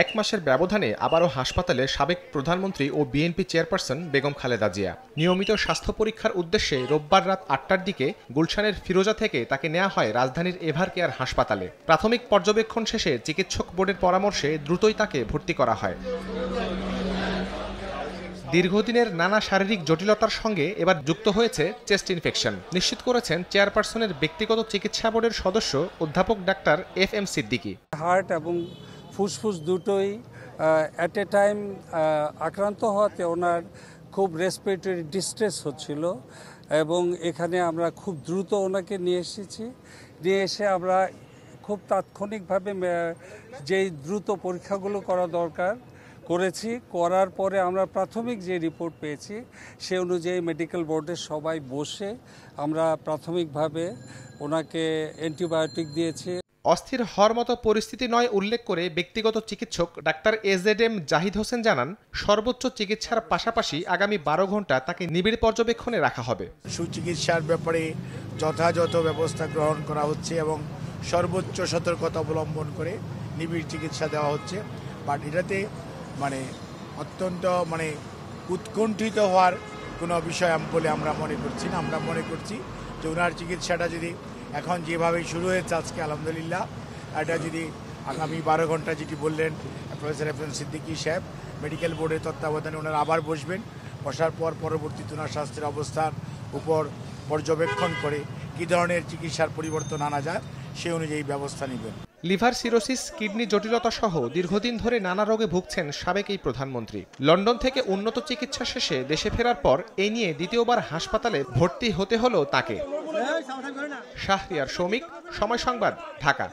এক মাসের ব্যবধানে আবারও হাসপাতালে সাবেক প্রধানমন্ত্রী ও বিএনপি চেয়ারপারসন বেগম খালেদা জিয়া। নিয়মিত স্বাস্থ্য পরীক্ষার উদ্দেশ্যে রোববার রাত ৮টার দিকে গুলশানের ফিরোজা থেকে তাকে নেওয়া হয় রাজধানীর এভার কেয়ার হাসপাতালে। প্রাথমিক পর্যবেক্ষণ শেষে চিকিৎসক বোর্ডের পরামর্শে দ্রুতই তাকে ভর্তি করা হয়। দীর্ঘদিনের নানা শারীরিক জটিলতার সঙ্গে এবার যুক্ত হয়েছে চেস্ট ইনফেকশন, নিশ্চিত করেছেন চেয়ারপারসনের ব্যক্তিগত চিকিৎসা বোর্ডের সদস্য অধ্যাপক ডাক্তার FM সিদ্দিকী। হার্ট এবং ফুসফুস দুটোই অ্যাট এ টাইম আক্রান্ত হওয়াতে ওনার খুব রেসপিরেটরি ডিস্ট্রেস হচ্ছিল এবং এখানে আমরা খুব দ্রুত ওনাকে নিয়ে এসে আমরা খুব তাৎক্ষণিকভাবে যেই দ্রুত পরীক্ষাগুলো করা দরকার করেছি। করার পরে আমরা প্রাথমিক যে রিপোর্ট পেয়েছি সে অনুযায়ী মেডিকেল বোর্ডের সবাই বসে আমরা প্রাথমিকভাবে ওনাকে অ্যান্টিবায়োটিক দিয়েছি। অস্থির হওয়ার মতো পরিস্থিতি নয় উল্লেখ করে ব্যক্তিগত চিকিৎসক ডাক্তার AZM জাহিদ হোসেন জানান, সর্বোচ্চ চিকিৎসার পাশাপাশি আগামী 12 ঘন্টা তাকে নিবিড় পর্যবেক্ষণে রাখা হবে। সুচিকিৎসার ব্যাপারে যথাযথ ব্যবস্থা গ্রহণ করা হচ্ছে এবং সর্বোচ্চ সতর্কতা অবলম্বন করে নিবিড় চিকিৎসা দেওয়া হচ্ছে। বাট এটাতে অত্যন্ত উৎকণ্ঠিত হওয়ার কোনো বিষয় বলে আমরা মনে করছি না। আমরা মনে করছি যে ওনার চিকিৎসাটা যদি এখন যেভাবে শুরু হয়েছে আজকে আলহামদুলিল্লাহ, এটা যদি আগামী 12 ঘন্টা যেটি বললেন প্রফেসর FM সিদ্দিকী সাহেব, মেডিকেল বোর্ডের তত্ত্বাবধানে ওনারা আবার বসার পর পরবর্তীতে ওনার স্বাস্থ্যের অবস্থার উপর পর্যবেক্ষণ করে কী ধরনের চিকিৎসার পরিবর্তন আনা যায় সে অনুযায়ী ব্যবস্থা নেবেন। লিভার সিরোসিস, কিডনি জটিলতা সহ দীর্ঘদিন ধরে নানা রোগে ভুগছেন সাবেক এই প্রধানমন্ত্রী। লন্ডন থেকে উন্নত চিকিৎসা শেষে দেশে ফেরার পর এই নিয়ে দ্বিতীয়বার হাসপাতালে ভর্তি হতে হলো তাকে। শাহরিয়ার শৌমিক, সময় সংবাদ, ঢাকা।